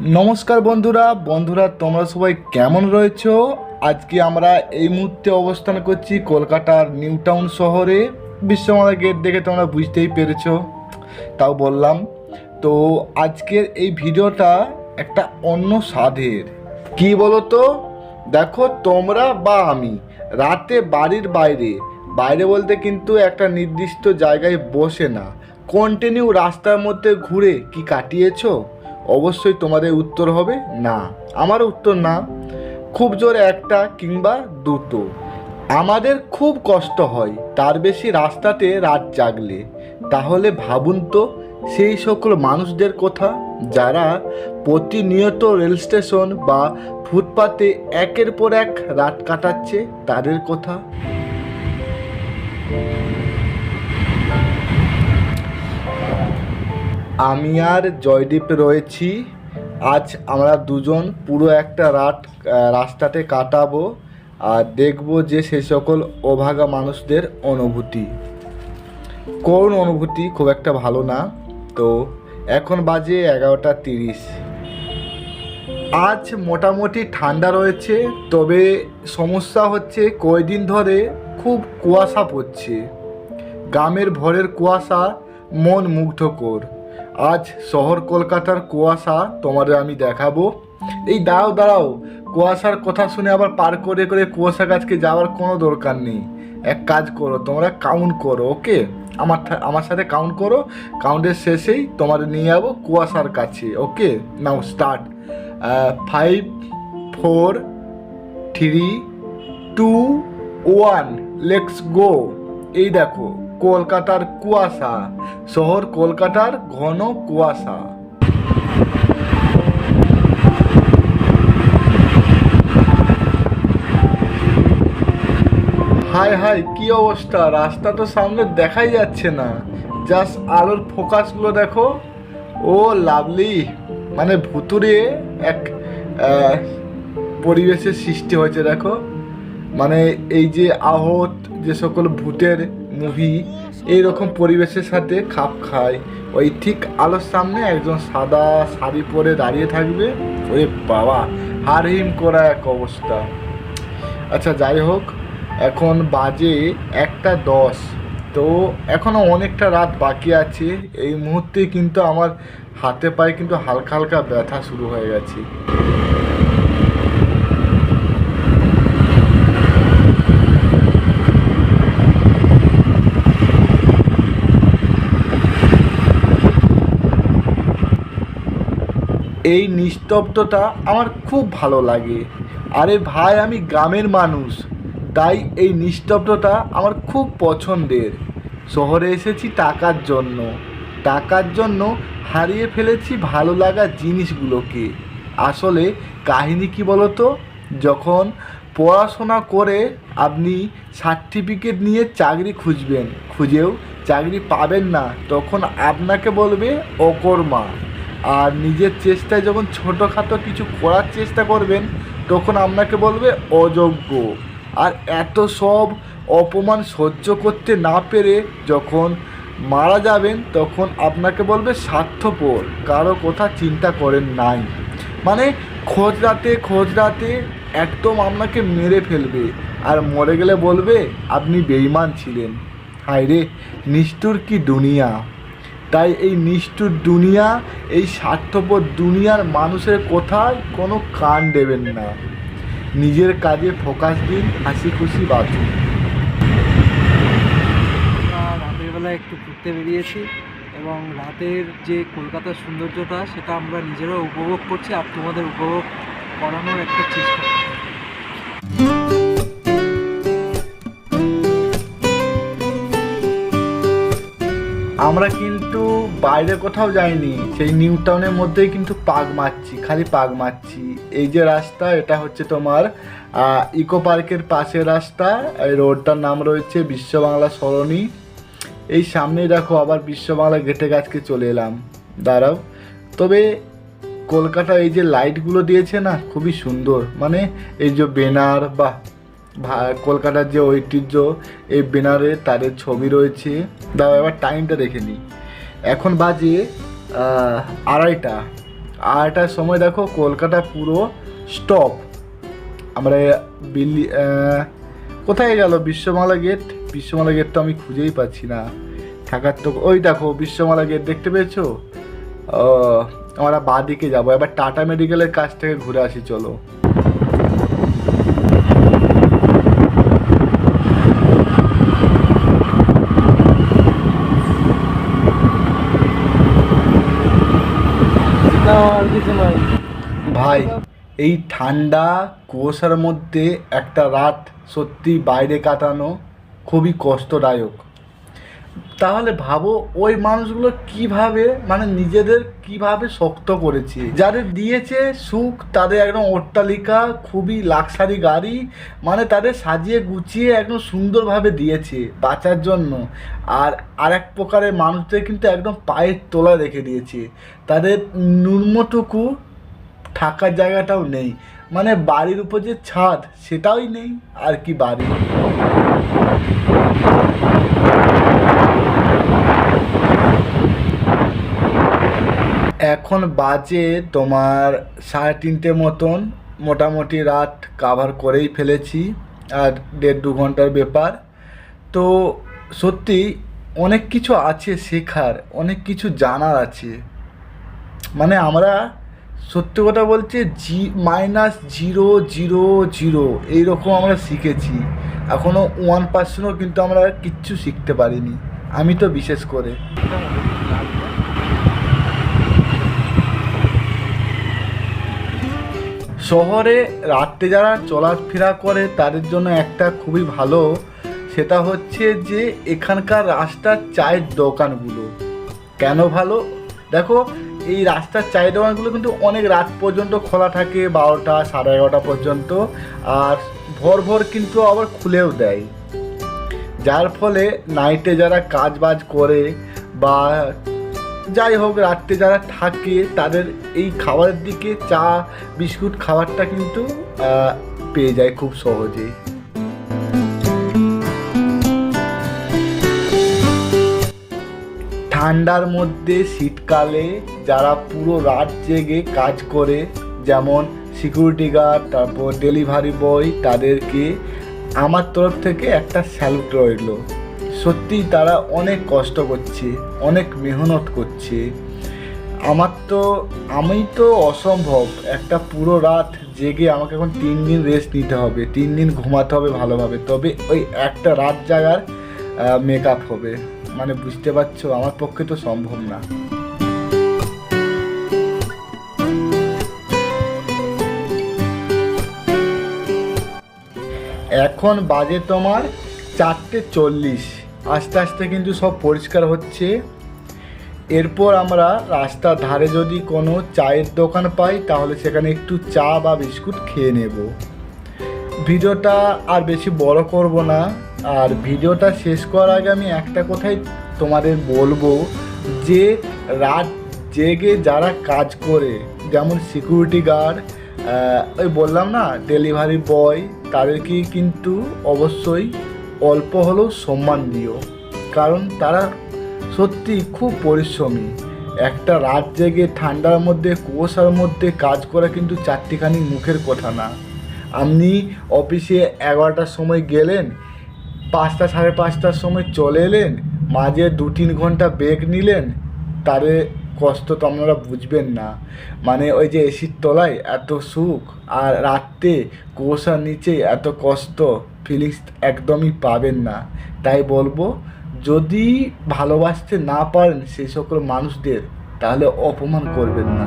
নমস্কার বন্ধুরা তোমরা সবাই কেমন রয়েছো? আজকে আমরা এই মুহূর্তে অবস্থান করছি কলকাতার নিউ টাউন শহরে। বিশ্ববাংলা গেট দেখে তোমরা বুঝতেই পেরেছো, তাও বললাম। তো আজকের এই ভিডিওটা একটা অন্য স্বাদের। কি বলো তো, দেখো তোমরা বা আমি রাতে বাড়ির বাইরে বলতে কিন্তু একটা নির্দিষ্ট জায়গায় বসে না, কন্টিনিউ রাস্তার মধ্যে ঘুরে কি কাটিয়েছো? অবশ্যই তোমাদের উত্তর হবে না। আমার উত্তর না, খুব জোর একটা কিংবা দুটো। আমাদের খুব কষ্ট হয় তার বেশি রাস্তাতে রাত জাগলে। তাহলে ভাবুন তো সেই সকল মানুষদের কথা যারা প্রতিনিয়ত রেল স্টেশন বা ফুটপাতে একের পর এক রাত কাটাচ্ছে, তাদের কথা। আমি আর জয়দীপ রয়েছি। আজ আমরা দুজন পুরো একটা রাত রাস্তাতে কাটাবো আর দেখবো যে সেই সকল অভাগা মানুষদের অনুভূতি। করুণ অনুভূতি, খুব একটা ভালো না। তো এখন বাজে 11:30। আজ মোটামুটি ঠান্ডা রয়েছে, তবে সমস্যা হচ্ছে কয়েকদিন ধরে খুব কুয়াশা পড়ছে। গ্রামের ভোরের কুয়াশা মন মুগ্ধকর। আজ শহর কলকাতার কুয়াশা তোমাদের আমি দেখাবো। এই দাঁড়াও, কুয়াশার কথা শুনে আবার পার করে কুয়াশা গাছকে যাওয়ার কোনো দরকার নেই। এক কাজ করো, তোমরা কাউন্ট করো, ওকে? আমার সাথে কাউন্ট করো। কাউন্টের শেষেই তোমাদের নিয়ে যাবো কুয়াশার কাছে, ওকে? নাও স্টার্ট। 5, 4, 3, 2, 1, let's go. এই দেখো কলকাতার কুয়াশা, শহর কলকাতার ঘন কুয়াশা। হায় কি অবস্থা! রাস্তা তো সামনে দেখাই যাচ্ছে না, জাস্ট আলোর ফোকাসগুলো দেখো। ও লাভলি, মানে ভুতুড়ে এক পরিবেশের সৃষ্টি হয়েছে দেখো। মানে এই যে আহত যে সকল ভূতের মুভি এইরকম পরিবেশের সাথে খাপ খায়। ওই ঠিক আলোর সামনে একজন সাদা শাড়ি পরে দাঁড়িয়ে থাকবে, ওরে বাবা, হারহিম করা এক অবস্থা। আচ্ছা যাই হোক, এখন বাজে 1:10। তো এখনও অনেকটা রাত বাকি আছে। এই মুহূর্তে কিন্তু আমার হাতে পায়ে কিন্তু হালকা হালকা ব্যথা শুরু হয়ে গেছে। এই নিস্তব্ধতা আমার খুব ভালো লাগে। আরে ভাই, আমি গ্রামের মানুষ, তাই এই নিস্তব্ধতা আমার খুব পছন্দের। শহরে এসেছি টাকার জন্য হারিয়ে ফেলেছি ভালো লাগা জিনিসগুলোকে। আসলে কাহিনী কি বলতো, যখন পড়াশোনা করে আপনি সার্টিফিকেট নিয়ে চাকরি খুঁজেও চাকরি পাবেন না, তখন আপনাকে বলবে অকর্মা। আর নিজের চেষ্টায় যখন ছোটোখাটো কিছু করার চেষ্টা করবেন, তখন আপনাকে বলবে অযোগ্য। আর এত সব অপমান সহ্য করতে না পেরে যখন মারা যাবেন, তখন আপনাকে বলবে স্বার্থপর, কারো কথা চিন্তা করেন নাই। মানে খোঁজ রাতে একদম আপনাকে মেরে ফেলবে, আর মরে গেলে বলবে আপনি বেঈমান ছিলেন। হায় রে, নিষ্ঠুর কি দুনিয়া! তাই এই নিষ্ঠুর দুনিয়া, এই স্বার্থপর দুনিয়ার মানুষের কথায় কোনো কান দেবেন না। নিজের কাজে ফোকাস দিন, হাসি খুশি বাঁচুন। রাতের বেলা একটু ঘুরতে বেরিয়েছি এবং রাতের যে কলকাতার সৌন্দর্যটা সেটা আমরা নিজেরাও উপভোগ করছি আর তোমাদের উপভোগ করানোর একটা চেষ্টা। আমরা কিন্তু বাইরে কোথাও যাইনি, সেই নিউ টাউনের মধ্যেই কিন্তু খালি পাক মারছি। এই যে রাস্তা, এটা হচ্ছে তোমার ইকো পার্কের পাশের রাস্তা। এই রোডটার নাম রয়েছে বিশ্ববাংলা সরণি। এই সামনেই দেখো আবার বিশ্ববাংলা গেটে গাছকে চলে এলাম। দাঁড়াও, তবে কলকাতা এই যে লাইটগুলো দিয়েছে না, খুবই সুন্দর। মানে এই যে ব্যানার বা কলকাতার যে ঐতিহ্য, এই ব্যানারে তাদের ছবি রয়েছে। দাও এবার টাইমটা দেখে নিই, এখন বাজে 2:30। আড়াইটার সময় দেখো কলকাতা পুরো স্টপ। আমরা কোথায় গেল বিশ্বমালা গেট? বিশ্বমালা গেট তো আমি খুঁজেই পাচ্ছি না। থাকার তো ওই দেখো বিশ্বমালা গেট দেখতে পেয়েছো? আমরা বাঁ দিকে যাবো। এবার টাটা মেডিকেলের কাছ থেকে ঘুরে আসি চলো। ভাই এই ঠান্ডা কুয়াশার মধ্যে একটা রাত সত্যি বাইরে কাটানো খুবই কষ্টদায়ক। তাহলে ভাবো ওই মানুষগুলো কিভাবে মানে নিজেদের কিভাবে শক্ত করেছে। যাদের দিয়েছে সুখ, তাদের একদম অট্টালিকা, খুবই লাক্সারি গাড়ি, মানে তাদের সাজিয়ে গুছিয়ে একদম সুন্দরভাবে দিয়েছে বাঁচার জন্য। আর আরেক প্রকারের মানুষদের কিন্তু একদম পায়ের তলায় রেখে দিয়েছে। তাদের ন্যূনতটুকু থাকার জায়গাটাও নেই, মানে বাড়ির উপর যে ছাদ সেটাই নেই, আর কি বাড়ি। এখন বাজে তোমার 3:30 মতন, মোটামুটি রাত কাভার করেই ফেলেছি, আর 1.5-2 ঘন্টার ব্যাপার। তো সত্যি অনেক কিছু আছে শেখার, অনেক কিছু জানার আছে। মানে আমরা সত্যি কথা বলছি -0.000 এইরকম আমরা শিখেছি, এখনও 1%ও কিন্তু আমরা কিচ্ছু শিখতে পারিনি, আমি তো বিশেষ করে। শহরে রাত্রে যারা চলাফেরা করে তাদের জন্য একটা খুবই ভালো, সেটা হচ্ছে যে এখানকার রাস্তার চায়ের দোকানগুলো কেন ভালো। দেখো এই রাস্তার চায়ের দোকানগুলো কিন্তু অনেক রাত পর্যন্ত খোলা থাকে, 12টা 11:30 পর্যন্ত, আর ভোর কিন্তু আবার খুলেও দেয়। যার ফলে নাইটে যারা কাজ বাজ করে বা যাই হোক রাত্রে যারা থাকে তাদের এই খাবারের দিকে চা বিস্কুট খাবারটা কিন্তু পেয়ে যায় খুব সহজেই। ঠান্ডার মধ্যে শীতকালে যারা পুরো রাত জেগে কাজ করে, যেমন সিকিউরিটি গার্ড, তারপর ডেলিভারি বয়, তাদেরকে আমার তরফ থেকে একটা স্যালুট রইল। সত্যি তারা অনেক কষ্ট করছে, অনেক মেহনত করছে। আমি তো অসম্ভব একটা পুরো রাত জেগে, আমাকে এখন 3 দিন রেস্ট নিতে হবে, 3 দিন ঘুমাতে হবে ভালোভাবে, তবে ওই একটা রাত জাগার মেকআপ হবে। মানে বুঝতে পারছো, আমার পক্ষে তো সম্ভব না। এখন বাজে তোমার 4:40, আস্তে আস্তে কিন্তু সব পরিষ্কার হচ্ছে। এরপর আমরা রাস্তার ধারে যদি কোনো চায়ের দোকান পাই তাহলে সেখানে একটু চা বা বিস্কুট খেয়ে নেব। ভিডিওটা আর বেশি বড় করব না, আর ভিডিওটা শেষ করার আগে আমি একটা কথাই তোমাদের বলবো যে রাত জেগে যারা কাজ করে, যেমন সিকিউরিটি গার্ড, ওই বললাম না ডেলিভারি বয়, তাদেরকে কিন্তু অবশ্যই অল্প হলেও সম্মান দিও, কারণ তারা সত্যি খুব পরিশ্রমী। একটা রাত জেগে ঠান্ডার মধ্যে কুয়াশার মধ্যে কাজ করা কিন্তু চারটিখানি মুখের কথা না। আপনি অফিসে 11টার সময় গেলেন, 5টা 5:30টার সময় চলে এলেন, মাঝে 2-3 ঘন্টা ব্রেক নিলেন, তারে কষ্ট তো আপনারা বুঝবেন না। মানে ওই যে এসির তলায় এত সুখ, আর রাত্রে কুয়াশার নিচে এত কষ্ট ফিলিংস একদমই পাবেন না। তাই বলবো, যদি ভালোবাসতে না পারেন সেই সকল মানুষদের, তাহলে অপমান করবেন না।